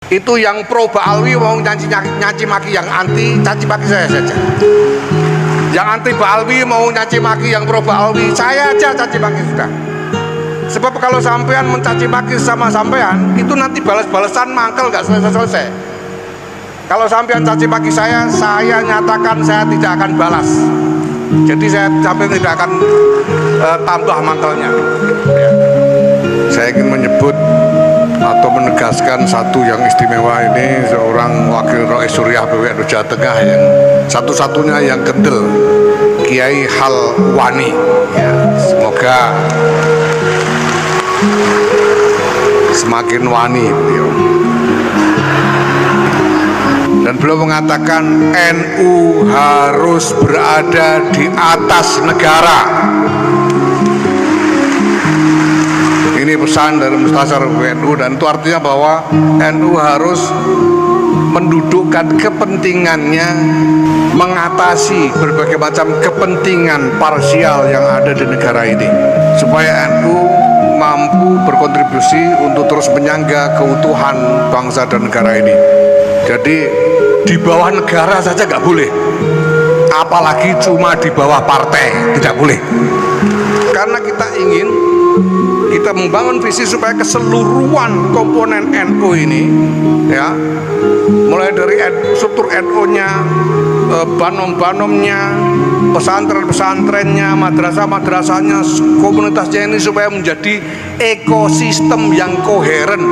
Itu yang pro Ba'alwi mau nyaci maki yang anti caci maki saya saja. Yang anti Ba'alwi mau nyaci maki yang pro Ba'alwi, saya aja caci maki sudah. Sebab kalau sampean mencaci maki sama sampean, itu nanti balas-balasan mangkel gak selesai-selesai. Kalau sampean caci maki saya nyatakan saya tidak akan balas. Jadi saya sampai tidak akan tambah mangkelnya. Ya. Saya ingin menyebut atau menegaskan satu yang istimewa ini, seorang wakil Rois Suriah PWNU Jawa Tengah yang satu-satunya yang kendel, Kiai Halwani. Ya, semoga semakin wani beliau. Dan beliau mengatakan NU harus berada di atas negara. Ini pesan dari Mustasar PWNU, dan itu artinya bahwa NU harus mendudukkan kepentingannya, mengatasi berbagai macam kepentingan parsial yang ada di negara ini, supaya NU mampu berkontribusi untuk terus menyangga keutuhan bangsa dan negara ini. Jadi di bawah negara saja nggak boleh, apalagi cuma di bawah partai, tidak boleh. Karena kita membangun visi supaya keseluruhan komponen NU ini, ya, mulai dari struktur NU-nya, banom-banomnya, pesantren-pesantrennya, madrasah-madrasahnya, komunitasnya ini supaya menjadi ekosistem yang koheren,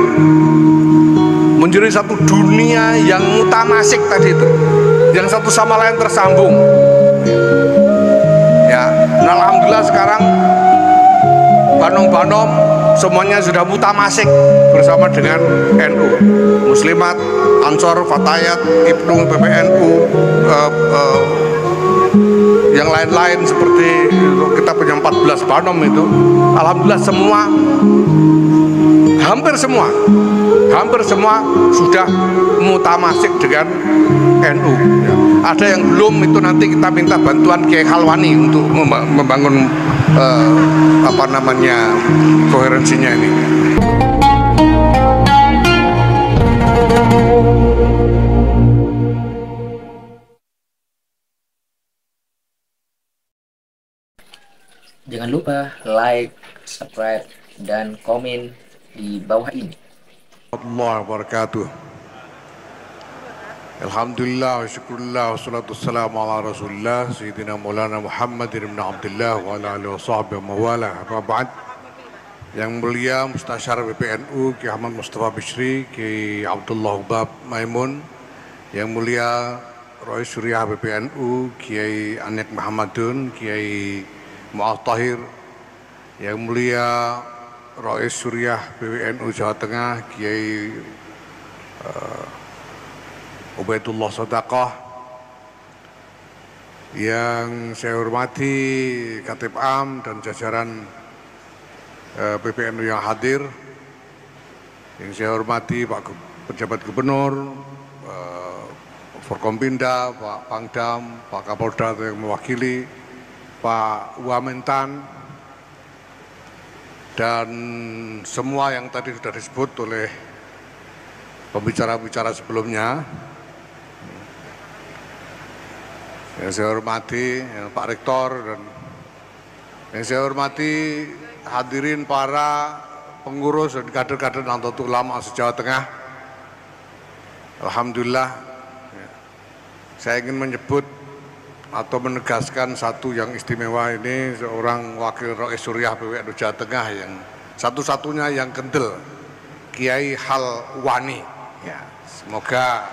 menjadi satu dunia yang mutamasik tadi itu, yang satu sama lain tersambung. Ya, nah, alhamdulillah sekarang banom-banom semuanya sudah mutamasik bersama dengan NU. Muslimat, Ansor, Fatayat, Ibnu, PPNU, yang lain-lain seperti kita punya 14 banom itu, alhamdulillah semua, hampir semua sudah mutamasik dengan NU. Ya. Ada yang belum, itu nanti kita minta bantuan Kiai Halwani untuk membangun koherensinya ini. Jangan lupa like, subscribe, dan komen di bawah ini. Allah wabarakatuh. Alhamdulillah wa syukurillah wa salatu wassalamu ala rasulullah Sayyidina Maulana Muhammad ibn Abdullah wa ala alihi wa sahbihi wa mawala. Apa ba'd. Yang mulia Mustasyar PPNU Kiai Ahmad Mustafa Bishri, Kiai Abdullah Hubab Maimun, yang mulia Rois Suriah PPNU Kiai Anik Muhammadun, Kiai Mu'ad Tahir, yang mulia Rois Suriah PWNU Jawa Tengah Kiai Ubaidullah Sodaqah, yang saya hormati Khatib Am dan jajaran PPNU yang hadir, yang saya hormati Pak Pejabat Gubernur, Forkompinda, Pak Pangdam, Pak Kapolda yang mewakili, Pak Wamentan, dan semua yang tadi sudah disebut oleh pembicara-bicara sebelumnya. Yang saya hormati Pak Rektor, dan yang saya hormati hadirin para pengurus dan kader-kader Nahdlatul Ulama se-Jawa Tengah. Alhamdulillah, saya ingin menyebut atau menegaskan satu yang istimewa ini, seorang wakil Rois Suriah PWNU Jawa Tengah yang satu-satunya yang kendel, Kiai Halwani. Ya, semoga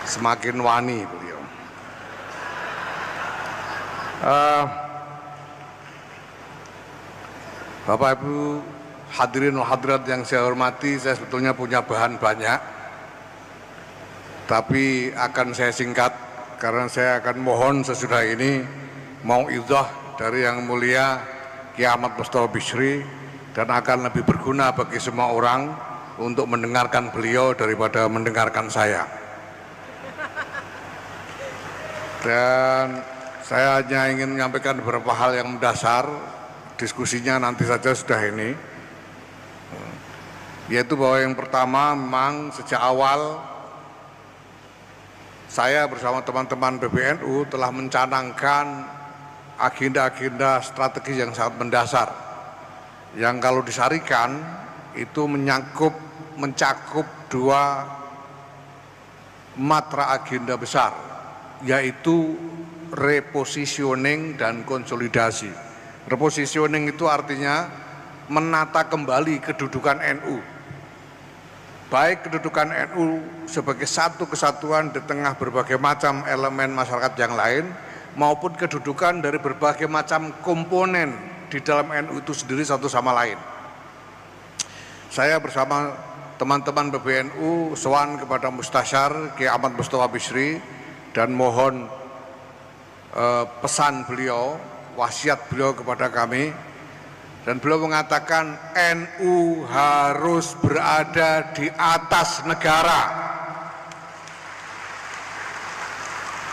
semakin wani beliau. Bapak Ibu hadirin dan hadirat yang saya hormati, saya sebetulnya punya bahan banyak, tapi akan saya singkat karena saya akan mohon sesudah ini mau idzah dari yang mulia Kiai Ahmad Mustafa Bishri, dan akan lebih berguna bagi semua orang untuk mendengarkan beliau daripada mendengarkan saya. Dan saya hanya ingin menyampaikan beberapa hal yang mendasar, diskusinya nanti saja sudah ini. yaitu bahwa yang pertama memang sejak awal saya bersama teman-teman PBNU telah mencanangkan agenda-agenda strategis yang sangat mendasar yang kalau disarikan itu mencakup dua matra agenda besar, yaitu repositioning dan konsolidasi. Repositioning itu artinya menata kembali kedudukan NU, baik kedudukan NU sebagai satu kesatuan di tengah berbagai macam elemen masyarakat yang lain, maupun kedudukan dari berbagai macam komponen di dalam NU itu sendiri satu sama lain. Saya bersama teman-teman PBNU sowan kepada Mustasyar Kiai Ahmad Mustofa Bisri dan mohon pesan beliau, wasiat beliau kepada kami, dan beliau mengatakan NU harus berada di atas negara.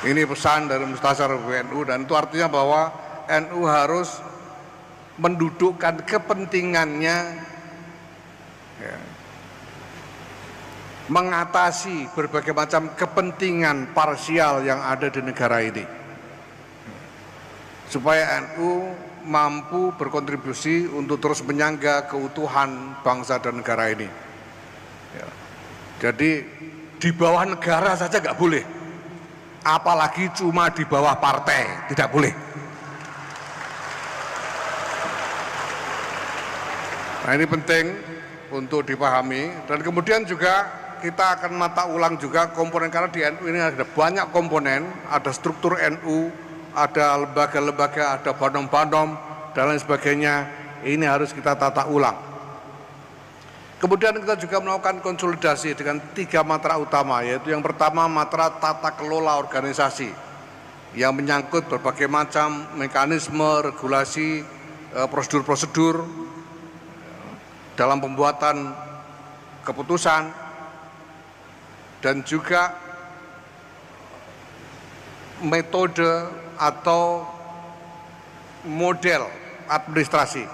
Ini pesan dari Mustasyar PBNU, dan itu artinya bahwa NU harus mendudukkan kepentingannya ya, mengatasi berbagai macam kepentingan parsial yang ada di negara ini, supaya NU mampu berkontribusi untuk terus menyangga keutuhan bangsa dan negara ini ya. Jadi di bawah negara saja nggak boleh, apalagi cuma di bawah partai, tidak boleh. Nah, ini penting untuk dipahami, dan kemudian juga kita akan mata ulang juga komponen, karena di NU ini ada banyak komponen, ada struktur NU, ada lembaga-lembaga, ada banom-banom dan lain sebagainya. Ini harus kita tata ulang. Kemudian kita juga melakukan konsolidasi dengan 3 matra utama, yaitu yang pertama matra tata kelola organisasi yang menyangkut berbagai macam mekanisme, regulasi, prosedur-prosedur dalam pembuatan keputusan, dan juga metode atau model administrasi.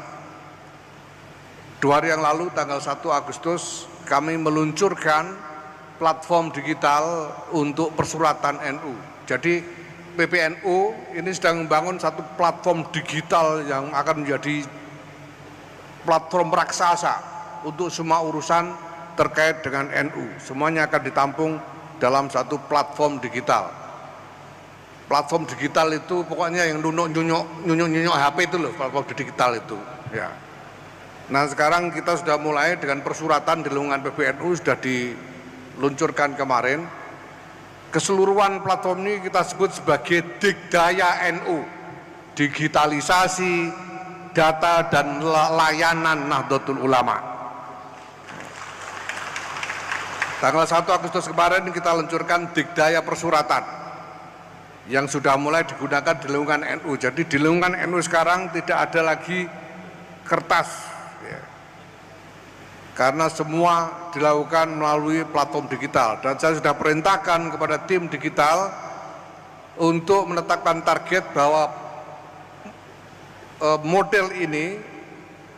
2 hari yang lalu tanggal 1 Agustus kami meluncurkan platform digital untuk persuratan NU. Jadi PBNU ini sedang membangun satu platform digital yang akan menjadi platform raksasa untuk semua urusan terkait dengan NU. Semuanya akan ditampung dalam satu platform digital. Platform digital itu pokoknya yang nyunyuk HP itu loh, platform digital itu ya. Nah, sekarang kita sudah mulai dengan persuratan di lingkungan PBNU, sudah diluncurkan kemarin. Keseluruhan platform ini kita sebut sebagai Digdaya NU, digitalisasi data dan layanan Nahdlatul Ulama. Tanggal 1 Agustus kemarin kita luncurkan Digdaya Persuratan yang sudah mulai digunakan di lingkungan NU. Jadi di lingkungan NU sekarang tidak ada lagi kertas ya, karena semua dilakukan melalui platform digital, dan saya sudah perintahkan kepada tim digital untuk menetapkan target bahwa model ini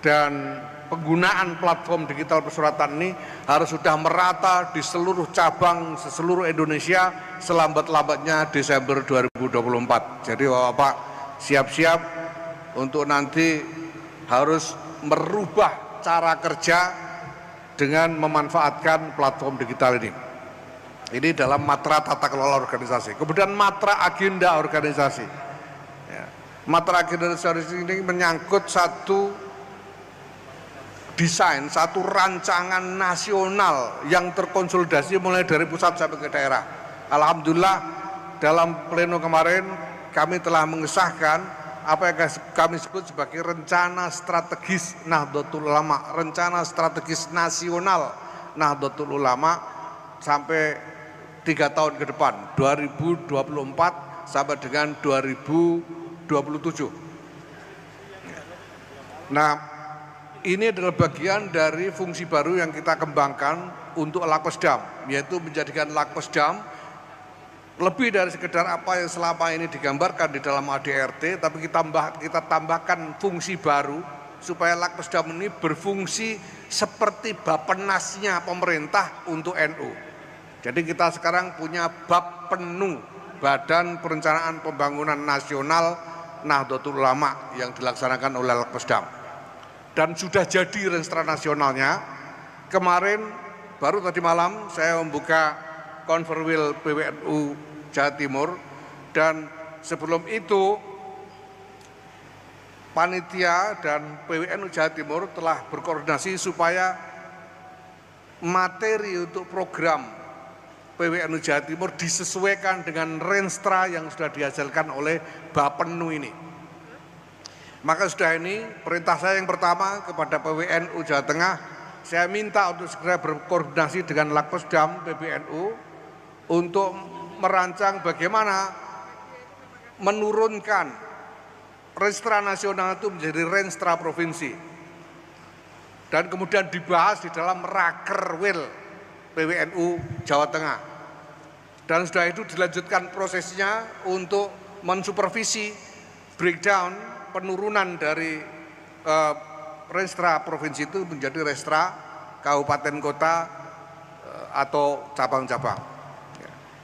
dan penggunaan platform digital persuratan ini harus sudah merata di seluruh cabang seluruh Indonesia selambat-lambatnya Desember 2024. Jadi Bapak siap-siap untuk nanti harus merubah cara kerja dengan memanfaatkan platform digital ini. Ini dalam matra tata kelola organisasi. Kemudian matra agenda organisasi. Matra agenda organisasi ini menyangkut satu desain, satu rancangan nasional yang terkonsolidasi mulai dari pusat sampai ke daerah. Alhamdulillah dalam pleno kemarin kami telah mengesahkan apa yang kami sebut sebagai rencana strategis Nahdlatul Ulama, rencana strategis nasional Nahdlatul Ulama sampai 3 tahun ke depan, 2024 sampai dengan 2027. Nah, ini adalah bagian dari fungsi baru yang kita kembangkan untuk Lakosdam, yaitu menjadikan Lakosdam lebih dari sekedar apa yang selama ini digambarkan di dalam ADRT, tapi kita tambahkan fungsi baru supaya Lakpesdam ini berfungsi seperti Bappenasnya pemerintah untuk NU. Jadi kita sekarang punya Bappeну, Badan Perencanaan Pembangunan Nasional Nahdlatul Ulama, yang dilaksanakan oleh Lakpesdam. Dan sudah jadi Renstra Nasionalnya. Kemarin baru tadi malam saya membuka Konferwil PWNU Jawa Timur, dan sebelum itu panitia dan PWNU Jawa Timur telah berkoordinasi supaya materi untuk program PWNU Jawa Timur disesuaikan dengan Renstra yang sudah dihasilkan oleh Bappeну ini. Maka sudah ini perintah saya yang pertama kepada PWNU Jawa Tengah, saya minta untuk segera berkoordinasi dengan Lakpesdam PBNU untuk merancang bagaimana menurunkan Renstra Nasional itu menjadi Renstra Provinsi, dan kemudian dibahas di dalam Rakerwil PWNU Jawa Tengah, dan sudah itu dilanjutkan prosesnya untuk mensupervisi breakdown penurunan dari Renstra Provinsi itu menjadi Renstra Kabupaten Kota atau cabang-cabang.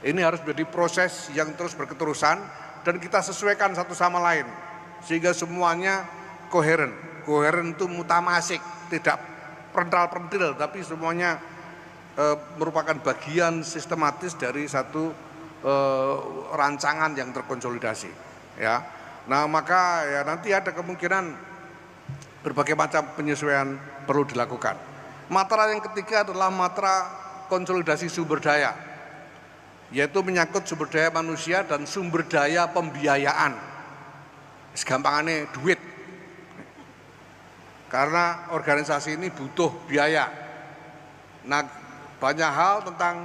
Ini harus menjadi proses yang terus berketerusan dan kita sesuaikan satu sama lain sehingga semuanya koheren. Koheren itu mutamasik, tidak perental-perentil, tapi semuanya merupakan bagian sistematis dari satu rancangan yang terkonsolidasi. Ya, nah maka ya nanti ada kemungkinan berbagai macam penyesuaian perlu dilakukan. Matra yang ketiga adalah matra konsolidasi sumber daya, yaitu menyangkut sumber daya manusia dan sumber daya pembiayaan. Segampangannya duit, karena organisasi ini butuh biaya. Nah, banyak hal tentang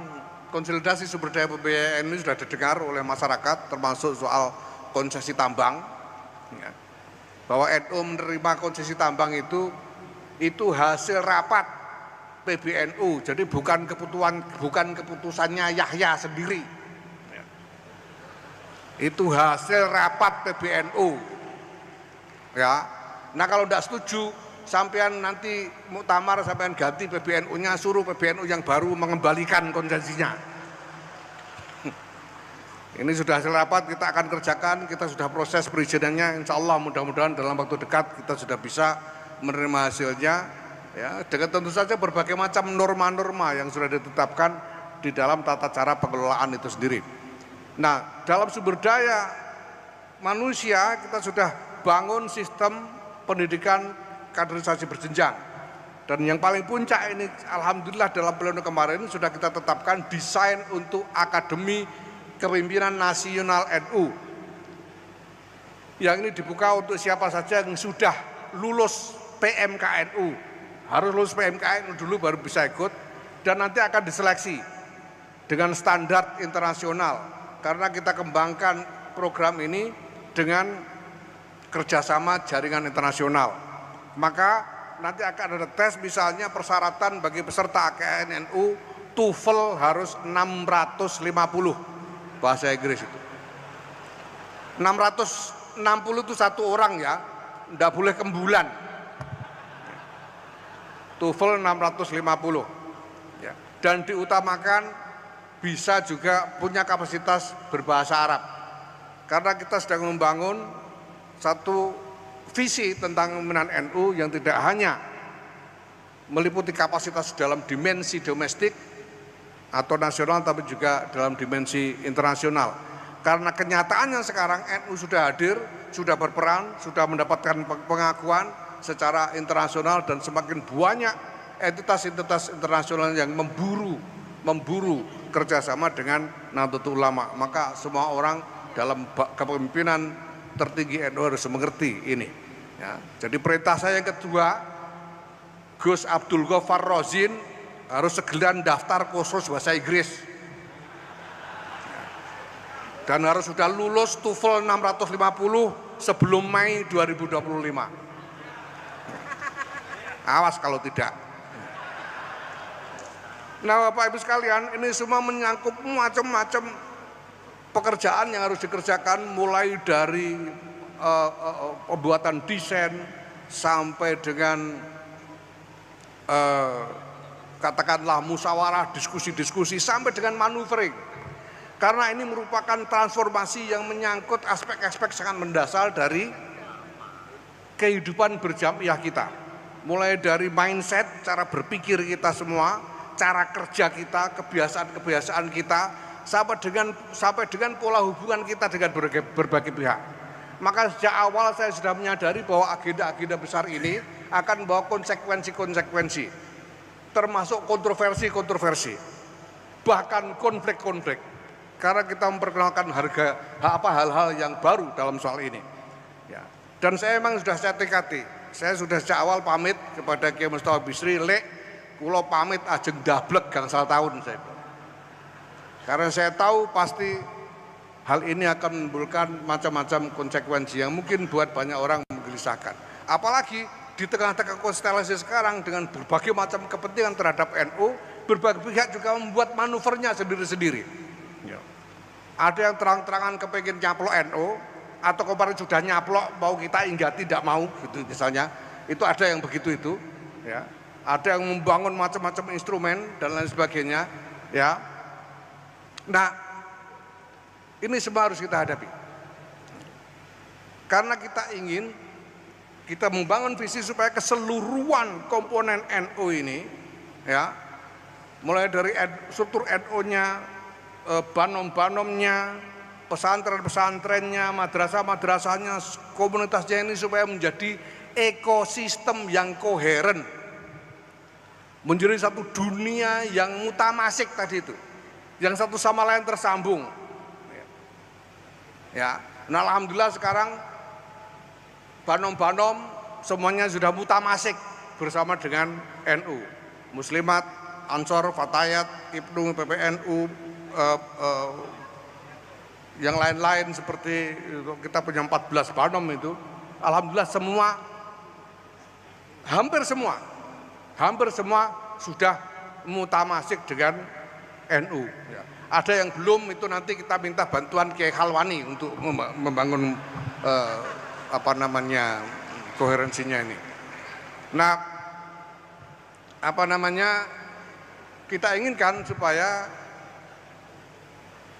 konsolidasi sumber daya pembiayaan ini sudah didengar oleh masyarakat, termasuk soal konsesi tambang, bahwa NU menerima konsesi tambang itu hasil rapat PBNU, jadi bukan keputusannya Yahya sendiri, itu hasil rapat PBNU. Ya, nah kalau tidak setuju, sampean nanti muktamar sampean ganti PBNU-nya, suruh PBNU yang baru mengembalikan konsesinya. Ini sudah hasil rapat, kita akan kerjakan, kita sudah proses perizinannya, insya Allah mudah-mudahan dalam waktu dekat kita sudah bisa menerima hasilnya. Ya, dengan tentu saja berbagai macam norma-norma yang sudah ditetapkan di dalam tata cara pengelolaan itu sendiri. Nah, dalam sumber daya manusia kita sudah bangun sistem pendidikan kaderisasi berjenjang, dan yang paling puncak ini alhamdulillah dalam pleno kemarin sudah kita tetapkan desain untuk Akademi Kepemimpinan Nasional NU, yang ini dibuka untuk siapa saja yang sudah lulus PMKNU, harus lulus PMKNU dulu baru bisa ikut, dan nanti akan diseleksi dengan standar internasional karena kita kembangkan program ini dengan kerjasama jaringan internasional. Maka nanti akan ada tes, misalnya persyaratan bagi peserta AKNNU TOEFL harus 650 bahasa Inggris itu. 660 itu satu orang ya, tidak boleh kembulan. TOEFL 650 ya. Dan diutamakan bisa juga punya kapasitas berbahasa Arab, karena kita sedang membangun satu visi tentang kepemimpinan NU yang tidak hanya meliputi kapasitas dalam dimensi domestik atau nasional, tapi juga dalam dimensi internasional. Karena kenyataannya sekarang NU sudah hadir, sudah berperan, sudah mendapatkan pengakuan secara internasional, dan semakin banyak entitas-entitas internasional yang memburu kerjasama dengan Nahdlatul Ulama. Maka semua orang dalam kepemimpinan tertinggi NU harus mengerti ini. Ya, jadi perintah saya yang kedua, Gus Abdul Ghaffar Rozzin harus segera daftar kursus bahasa Inggris. Ya, dan harus sudah lulus TOEFL 650 sebelum Mei 2025. Awas kalau tidak. Nah, Bapak Ibu sekalian, ini semua menyangkut macam-macam pekerjaan yang harus dikerjakan, mulai dari pembuatan desain, sampai dengan katakanlah musyawarah, diskusi-diskusi, sampai dengan maneuvering. Karena ini merupakan transformasi yang menyangkut aspek-aspek sangat mendasar dari kehidupan berjamaah kita. Mulai dari mindset, cara berpikir kita semua, cara kerja kita, kebiasaan-kebiasaan kita, sampai dengan pola hubungan kita dengan berbagai pihak. Maka sejak awal saya sudah menyadari bahwa agenda-agenda besar ini akan membawa konsekuensi-konsekuensi, termasuk kontroversi-kontroversi, bahkan konflik-konflik, karena kita memperkenalkan hal-hal yang baru dalam soal ini. Ya. Dan saya memang sudah tekati, saya sudah sejak awal pamit kepada Kiai Mustafa Bisri, lek kula pamit ajeng dablek gangsal tahun saya. Karena saya tahu pasti hal ini akan menimbulkan macam-macam konsekuensi yang mungkin buat banyak orang menggelisahkan. Apalagi di tengah-tengah konstelasi sekarang dengan berbagai macam kepentingan terhadap NU, berbagai pihak juga membuat manuvernya sendiri-sendiri. Ya. Ada yang terang-terangan kepengen nyaplok NU, atau kemarin sudah nyaplok mau kita hingga tidak mau, gitu misalnya. Itu ada yang begitu itu. Ya. Ada yang membangun macam-macam instrumen dan lain sebagainya. Ya. Nah, ini semua harus kita hadapi. Karena kita ingin kita membangun visi supaya keseluruhan komponen NU ini, ya, mulai dari struktur NU-nya, banom-banomnya, pesantren-pesantrennya, madrasah-madrasahnya, komunitasnya ini supaya menjadi ekosistem yang koheren, menjadi satu dunia yang mutamasik tadi itu, yang satu sama lain tersambung. Ya, nah alhamdulillah sekarang banom-banom semuanya sudah mutamasik bersama dengan NU, Muslimat, Ansor, Fatayat, Ibnu, PPNU, yang lain-lain seperti kita punya 14 banom itu, alhamdulillah semua, hampir semua sudah mutamasik dengan NU. Ya. Ada yang belum, itu nanti kita minta bantuan Kiai Khalwani untuk membangun koherensinya ini. Nah, kita inginkan supaya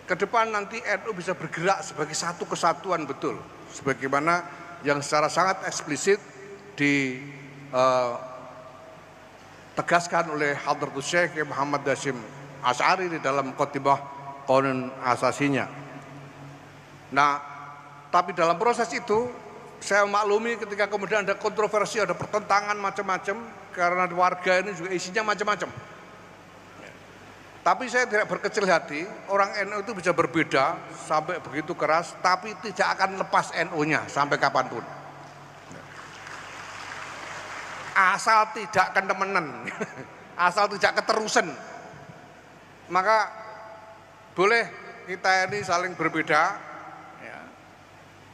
ke depan nanti NU bisa bergerak sebagai satu kesatuan betul, sebagaimana yang secara sangat eksplisit ditegaskan oleh Hadratus Syekh Muhammad Hasyim Asy'ari di dalam Khotimah Qanun Asasinya. Nah, tapi dalam proses itu saya maklumi ketika kemudian ada kontroversi, ada pertentangan macam-macam, karena warga ini juga isinya macam-macam. Tapi saya tidak berkecil hati, orang NU itu bisa berbeda sampai begitu keras, tapi tidak akan lepas NU-nya sampai kapanpun. Asal tidak kenemenan, asal tidak keterusan. Maka boleh kita ini saling berbeda, ya,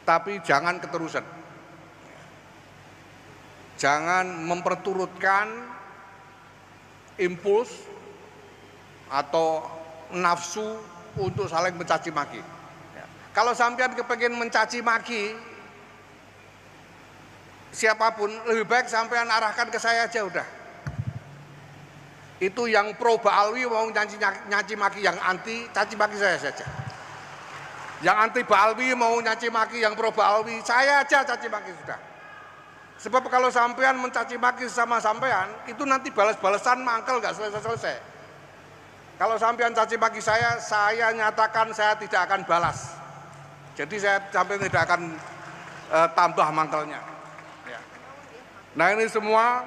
tapi jangan keterusan. Jangan memperturutkan impuls atau nafsu untuk saling mencaci maki. Ya. Kalau sampean kepengen mencaci maki siapapun, lebih baik sampean arahkan ke saya aja udah. Itu yang pro Ba'alwi mau nyaci maki yang anti, caci maki saya saja. Yang anti Ba'alwi mau nyaci maki yang pro Ba'alwi, saya aja caci maki sudah. Sebab kalau sampean mencaci maki sama sampean, itu nanti balas-balasan mangkel gak selesai-selesai. Kalau sampean caci maki saya nyatakan saya tidak akan balas. Jadi saya sampai tidak akan tambah mangkelnya. Ya. Nah ini semua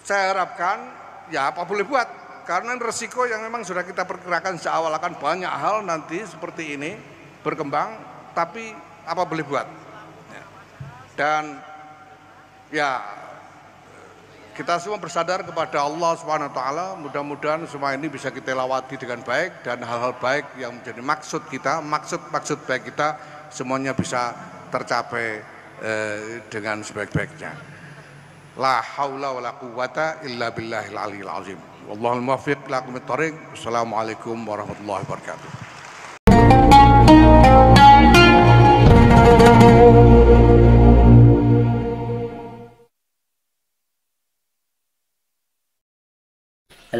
saya harapkan ya apa boleh buat, karena resiko yang memang sudah kita perkirakan sejak awal akan banyak hal nanti seperti ini berkembang, tapi apa boleh buat. Ya. Dan ya kita semua bersandar kepada Allah Subhanahu wa taala, mudah-mudahan semua ini bisa kita lewati dengan baik, dan hal-hal baik yang menjadi maksud kita, maksud baik kita semuanya bisa tercapai dengan sebaik-baiknya. La haula wala quwwata illa billahil aliyil azim. Wallahul muwaffiq ila aqwamit thoriq. Wassalamualaikum warahmatullahi wabarakatuh.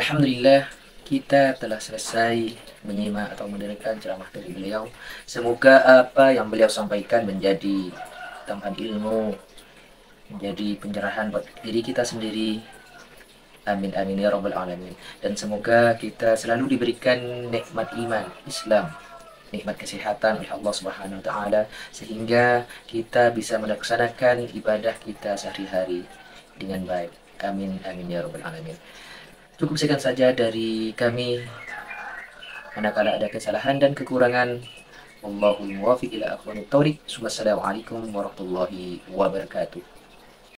Alhamdulillah, kita telah selesai menyimak atau mendengarkan ceramah dari beliau. Semoga apa yang beliau sampaikan menjadi tambahan ilmu, menjadi pencerahan buat diri kita sendiri. Amin amin ya rabbal alamin. Dan semoga kita selalu diberikan nikmat iman, Islam, nikmat kesehatan oleh Allah Subhanahu wa taala sehingga kita bisa melaksanakan ibadah kita sehari-hari dengan baik. Amin amin ya rabbal alamin. Cukup sekian saja dari kami. Manakala ada kesalahan dan kekurangan, wallahul muwaffiq ila aqwamit thoriq. Wassalamualaikum warahmatullahi wabarakatuh.